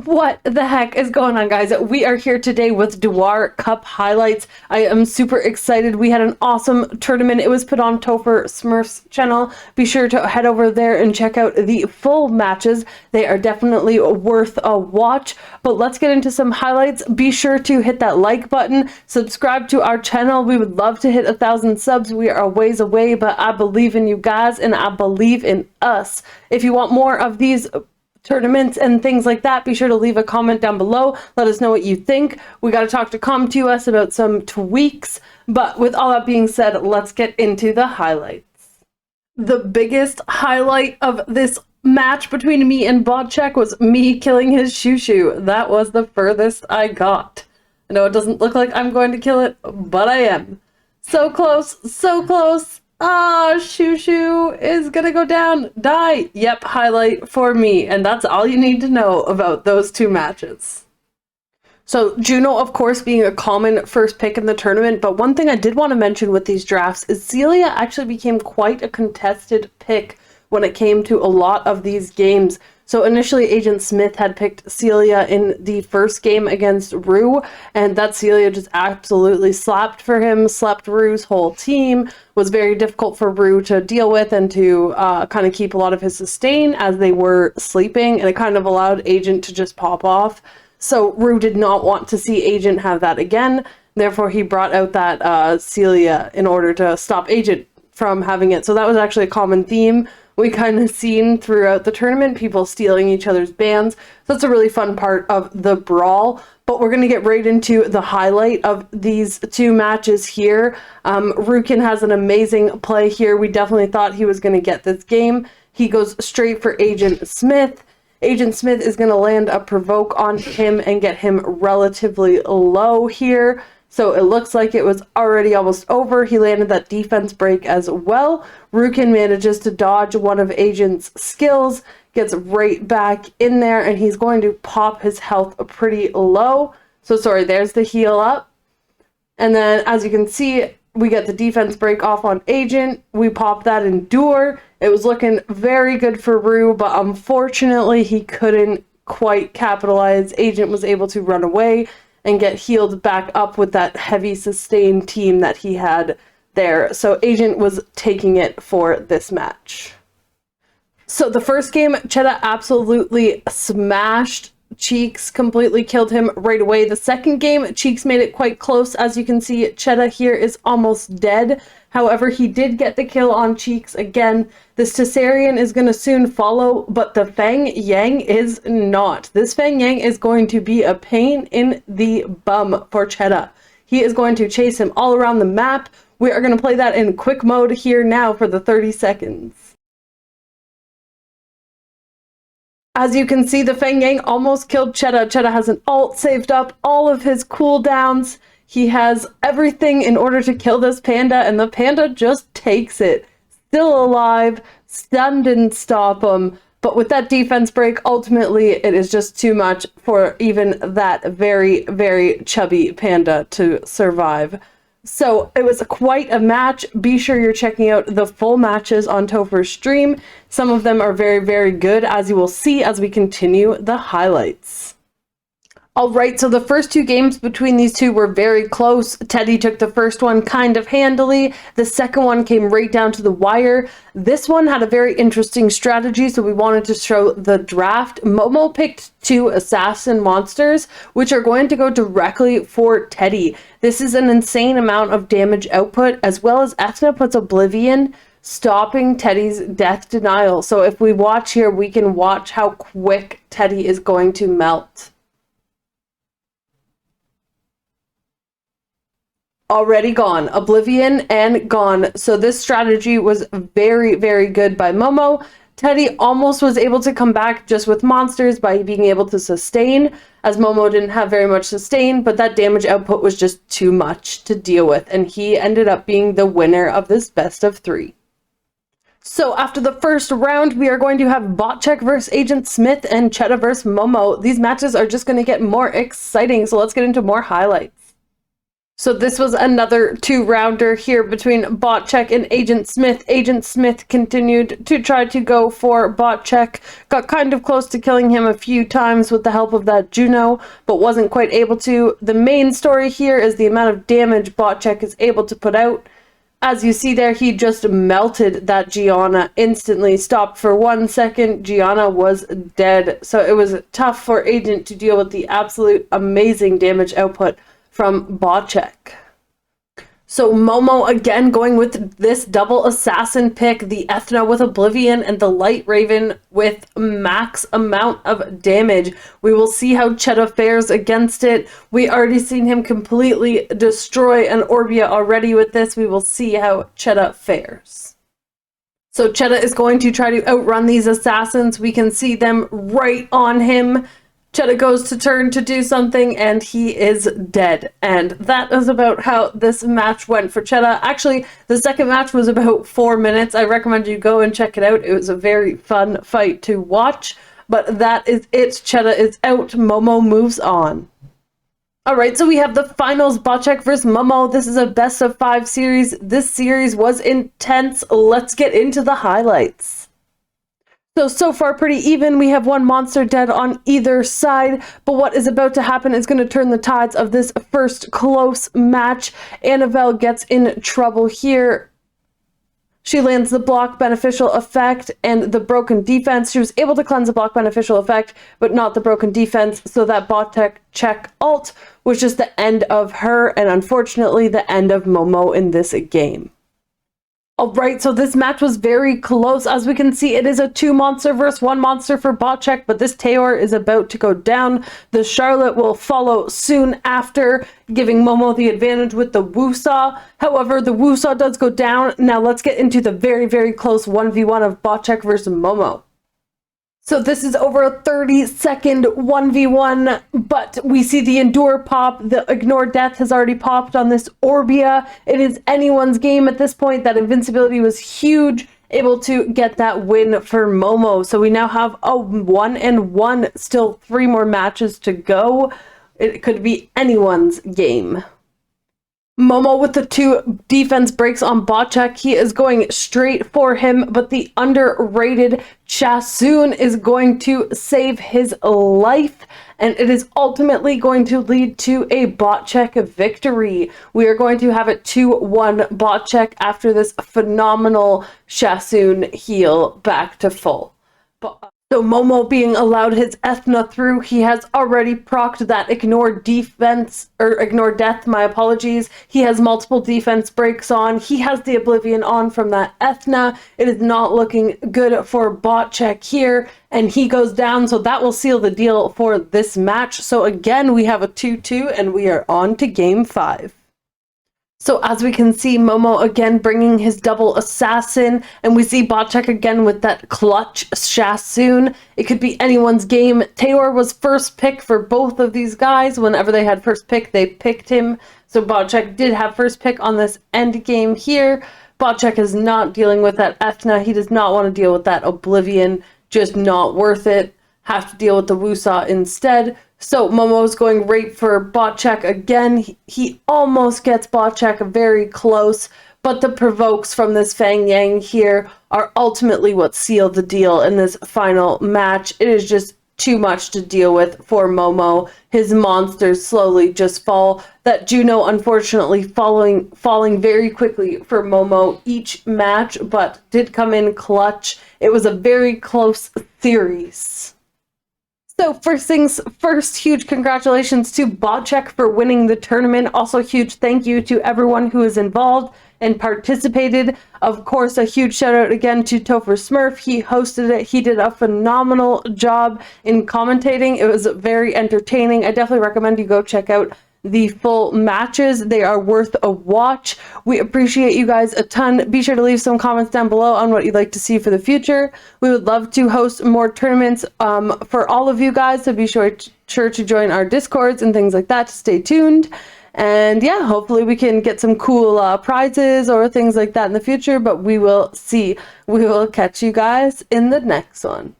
What the heck is going on, guys? We are here today with Dior Cup highlights. I am super excited. We had an awesome tournament. It was put on Topher Smurf's channel. Be sure to head over there and check out the full matches. They are definitely worth a watch. But let's get into some highlights. Be sure to hit that like button. Subscribe to our channel. We would love to hit 1,000 subs. We are a ways away, but I believe in you guys and I believe in us. If you want more of these tournaments and things like that, be sure to leave a comment down below. Let us know what you think. We got to talk to ComTOS about some tweaks, but with all that being said, let's get into the highlights. The biggest highlight of this match between me and Botcheck was me killing his shoo. That was the furthest I got. I know it doesn't look like I'm going to kill it, but I am. So close, so close. Ah, Shoo is gonna go down. Die. Yep, highlight for me. And that's all you need to know about those two matches. So Juno, of course, being a common first pick in the tournament, but one thing I did want to mention with these drafts is Celia actually became quite a contested pick when it came to a lot of these games. So initially, Agent Smith had picked Celia in the first game against Rue, and that Celia just absolutely slapped for him, slept Rue's whole team, was very difficult for Rue to deal with and to kind of keep a lot of his sustain as they were sleeping, and it kind of allowed Agent to just pop off. So Rue did not want to see Agent have that again, therefore he brought out that Celia in order to stop Agent from having it. So that was actually a common theme we kind of seen throughout the tournament, people stealing each other's bans. So that's a really fun part of the brawl. But we're going to get right into the highlight of these two matches here. Rukin has an amazing play here. We definitely thought he was going to get this game. He goes straight for Agent Smith. Agent Smith is going to land a provoke on him and get him relatively low here. So it looks like it was already almost over. He landed that defense break as well. Rukin manages to dodge one of Agent's skills, gets right back in there, and he's going to pop his health pretty low. So sorry, there's the heal up. And then as you can see, we get the defense break off on Agent. We pop that Endure. It was looking very good for Rue, but unfortunately he couldn't quite capitalize. Agent was able to run away and get healed back up with that heavy sustain team that he had there. So Agent was taking it for this match. So the first game, Cheta absolutely smashed Cheeks, completely killed him right away. The second game, Cheeks made it quite close. As you can see, Cheta here is almost dead. However, he did get the kill on Cheeks again. This Tessarian is going to soon follow, but the Fang Yang is not. This Fang Yang is going to be a pain in the bum for Cheta. He is going to chase him all around the map. We are going to play that in quick mode here now for the 30 seconds. As you can see, the Fang Yang almost killed Cheta. Cheta has an ult, saved up all of his cooldowns. He has everything in order to kill this panda, and the panda just takes it. Still alive, stun didn't stop him, but with that defense break, ultimately it is just too much for even that very, very chubby panda to survive. So it was quite a match. Be sure you're checking out the full matches on Topher's stream. Some of them are very, very good, as you will see as we continue the highlights. All right, so the first two games between these two were very close. Teddy took the first one kind of handily. The second one came right down to the wire. This one had a very interesting strategy, so we wanted to show the draft. Momo picked two assassin monsters, which are going to go directly for Teddy. This is an insane amount of damage output, as well as Ethna puts Oblivion, stopping Teddy's death denial. So if we watch here, we can watch how quick Teddy is going to melt. Already gone. Oblivion and gone. So this strategy was very, very good by Momo. Teddy almost was able to come back just with monsters by being able to sustain, as Momo didn't have very much sustain, but that damage output was just too much to deal with, and he ended up being the winner of this best of 3. So after the first round, we are going to have Botcheck versus Agent Smith and Cheta versus Momo. These matches are just going to get more exciting, so let's get into more highlights. So this was another 2-rounder here between Botcheck and Agent Smith. Agent Smith continued to try to go for Botcheck, got kind of close to killing him a few times with the help of that Juno, but wasn't quite able to. The main story here is the amount of damage Botcheck is able to put out. As you see there, he just melted that Gianna instantly, stopped for 1 second, Gianna was dead. So it was tough for Agent to deal with the absolute amazing damage output from Botcheck. So Momo again going with this double assassin pick, the Ethna with Oblivion and the Light Raven with max amount of damage. We will see how Chetta fares against it. We already seen him completely destroy an Orbia already with this. We will see how Chetta fares. So Chetta is going to try to outrun these assassins. We can see them right on him. Chetta goes to turn to do something and he is dead. And that is about how this match went for Chetta. Actually, the second match was about 4 minutes. I recommend you go and check it out. It was a very fun fight to watch. But that is it. Chetta is out. Momo moves on. Alright, so we have the finals, Botcheck versus Momo. This is a best of 5 series. This series was intense. Let's get into the highlights. So far pretty even. We have one monster dead on either side, but what is about to happen is going to turn the tides of this first close match. Annabelle gets in trouble here. She lands the block beneficial effect and the broken defense. She was able to cleanse the block beneficial effect, but not the broken defense, so that Botcheck ult was just the end of her, and unfortunately the end of Momo in this game. Alright, so this match was very close. As we can see, it is a 2 monster versus 1 monster for Botcheck, but this Dior is about to go down. The Charlotte will follow soon after, giving Momo the advantage with the Wusaw. However, the Wusaw does go down. Now let's get into the very, very close 1v1 of Botcheck versus Momo. So this is over a 30-second 1v1, but we see the Endure pop. The Ignore Death has already popped on this Orbia. It is anyone's game at this point. That invincibility was huge, able to get that win for Momo. So we now have a 1-1, still 3 more matches to go. It could be anyone's game. Momo with the 2 defense breaks on Botcheck. He is going straight for him, but the underrated Chasun is going to save his life, and it is ultimately going to lead to a Botcheck victory. We are going to have it 2-1 Botcheck after this phenomenal Chasun heal back to full. So Momo being allowed his Ethna through, he has already procced that Ignore Defense, or Ignore Death, my apologies. He has multiple defense breaks on. He has the Oblivion on from that Ethna. It is not looking good for Botcheck here, and he goes down, so that will seal the deal for this match. So again, we have a 2-2, and we are on to game 5. So as we can see, Momo again bringing his double assassin, and we see Botcheck again with that clutch Chasun. It could be anyone's game. Dior was first pick for both of these guys. Whenever they had first pick, they picked him. So Botcheck did have first pick on this end game here. Botcheck is not dealing with that Ethna. He does not want to deal with that Oblivion. Just not worth it. Have to deal with the Wusaw instead. So Momo's going right for Botcheck again. He almost gets Botcheck very close, but the provokes from this Fang Yang here are ultimately what seal the deal in this final match. It is just too much to deal with for Momo. His monsters slowly just fall. That Juno unfortunately falling very quickly for Momo each match, but did come in clutch. It was a very close series. So first things first, huge congratulations to Botcheck for winning the tournament. Also huge thank you to everyone who is involved and participated. Of course, a huge shout out again to Topher Smurf. He hosted it. He did a phenomenal job in commentating. It was very entertaining. I definitely recommend you go check out the full matches. They are worth a watch. We appreciate you guys a ton. Be sure to leave some comments down below on what you'd like to see for the future. We would love to host more tournaments for all of you guys, so be sure to join our discords and things like that to stay tuned. And yeah, hopefully we can get some cool prizes or things like that in the future, but we will see. We will catch you guys in the next one.